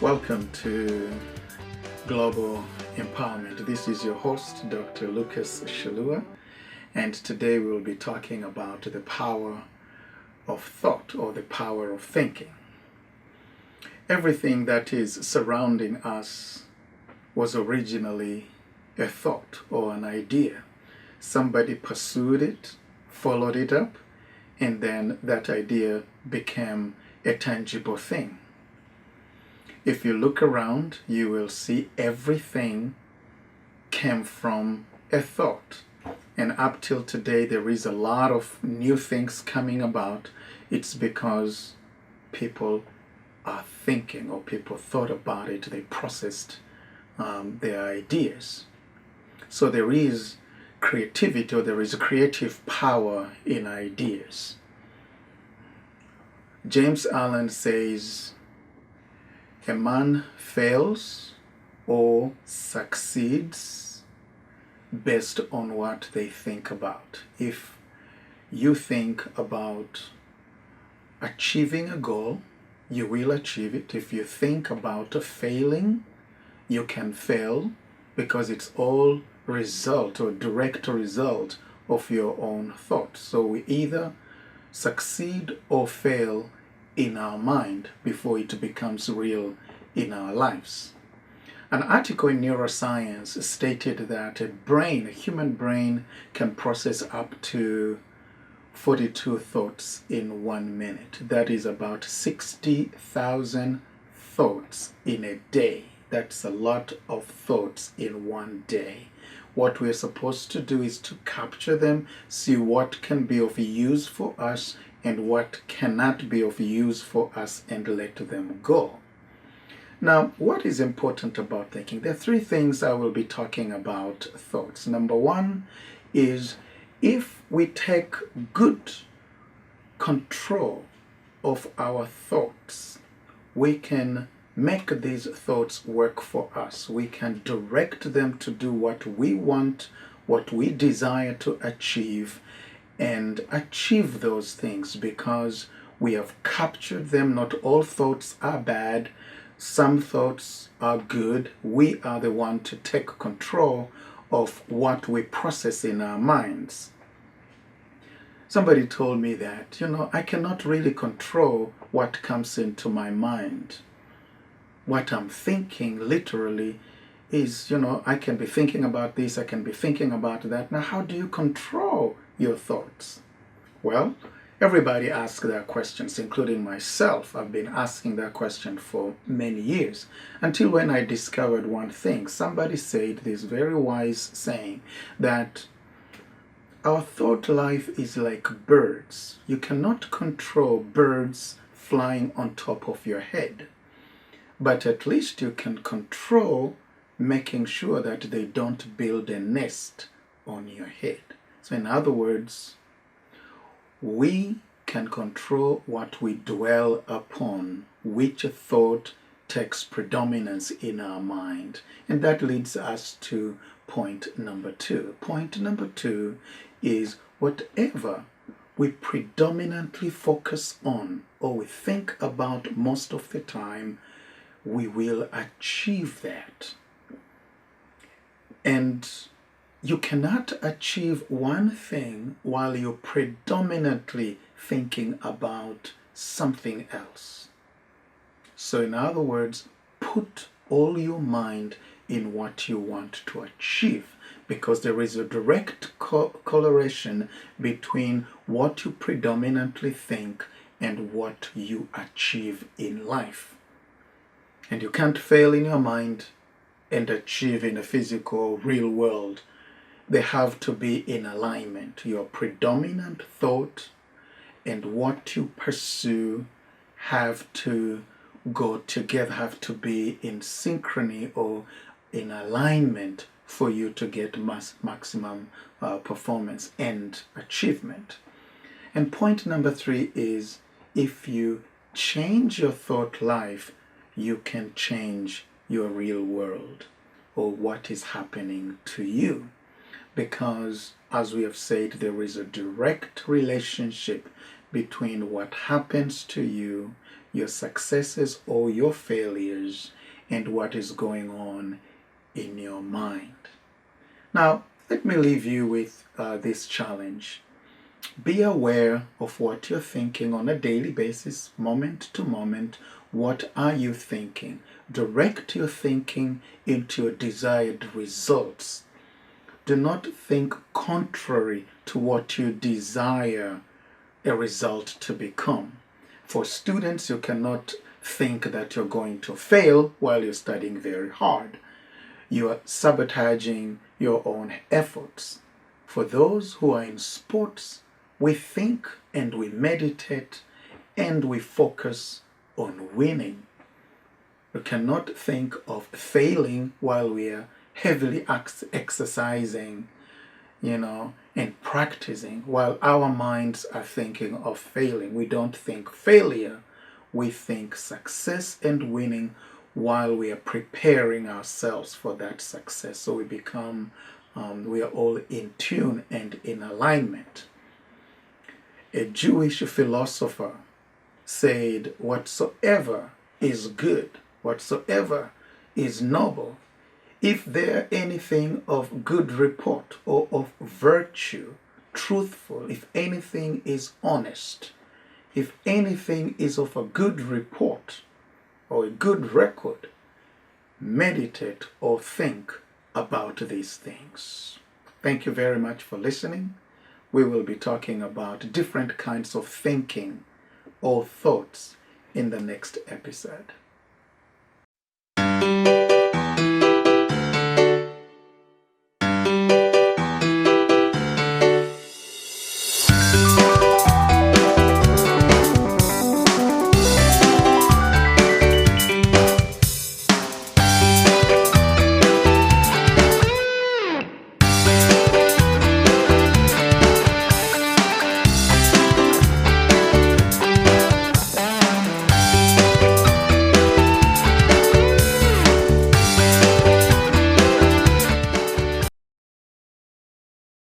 Welcome to Global Empowerment. This is your host, Dr. Lucas Shallua, and today we'll be talking about the power of thought or the power of thinking. Everything that is surrounding us was originally a thought or an idea. Somebody pursued it, followed it up, and then that idea became a tangible thing. If you look around, you will see everything came from a thought. And up till today, there is a lot of new things coming about. It's because people are thinking, or people thought about it, they processed their ideas. So there is creativity, or there is a creative power in ideas. James Allen says, a man fails or succeeds based on what they think about. If you think about achieving a goal, you will achieve it. If you think about failing, you can fail, because it's all result or direct result of your own thoughts. So we either succeed or fail in our mind before it becomes real in our lives. An article in Neuroscience stated that a human brain can process up to 42 thoughts in 1 minute. That is about 60,000 thoughts in a day. That's a lot of thoughts in one day. What we're supposed to do is to capture them, see what can be of use for us and what cannot be of use for us, and let them go. Now, what is important about thinking? There are three things I will be talking about thoughts. Number one is, if we take good control of our thoughts, we can make these thoughts work for us. We can direct them to do what we want, what we desire to achieve, and achieve those things because we have captured them. Not all thoughts are bad. Some thoughts are good. We are the one to take control of what we process in our minds. Somebody told me that, I cannot really control what comes into my mind. What I'm thinking literally is, I can be thinking about this, I can be thinking about that. Now, how do you control your thoughts? Well, everybody asks that questions, including myself. I've been asking that question for many years, until when I discovered one thing. Somebody said this very wise saying that our thought life is like birds. You cannot control birds flying on top of your head, but at least you can control making sure that they don't build a nest on your head. So in other words, we can control what we dwell upon, which thought takes predominance in our mind. And that leads us to point number two. Point number two is, whatever we predominantly focus on or we think about most of the time, we will achieve that. And you cannot achieve one thing while you're predominantly thinking about something else. So in other words, put all your mind in what you want to achieve, because there is a direct correlation between what you predominantly think and what you achieve in life. And you can't fail in your mind and achieve in a physical, real world. They have to be in alignment. Your predominant thought and what you pursue have to go together, have to be in synchrony or in alignment for you to get maximum performance and achievement. And point number three is, if you change your thought life, you can change your real world or what is happening to you. Because, as we have said, there is a direct relationship between what happens to you, your successes or your failures, and what is going on in your mind. Now, let me leave you with this challenge. Be aware of what you're thinking on a daily basis, moment to moment. What are you thinking? Direct your thinking into your desired results. Do not think contrary to what you desire a result to become. For students, you cannot think that you're going to fail while you're studying very hard. You are sabotaging your own efforts. For those who are in sports, we think and we meditate and we focus on winning. We cannot think of failing while we are heavily exercising, and practicing, while our minds are thinking of failing. We don't think failure, we think success and winning while we are preparing ourselves for that success. So we become, we are all in tune and in alignment. A Jewish philosopher said, whatsoever is good, whatsoever is noble, if there anything of good report or of virtue, truthful, if anything is honest, if anything is of a good report or a good record, meditate or think about these things. Thank you very much for listening. We will be talking about different kinds of thinking or thoughts in the next episode.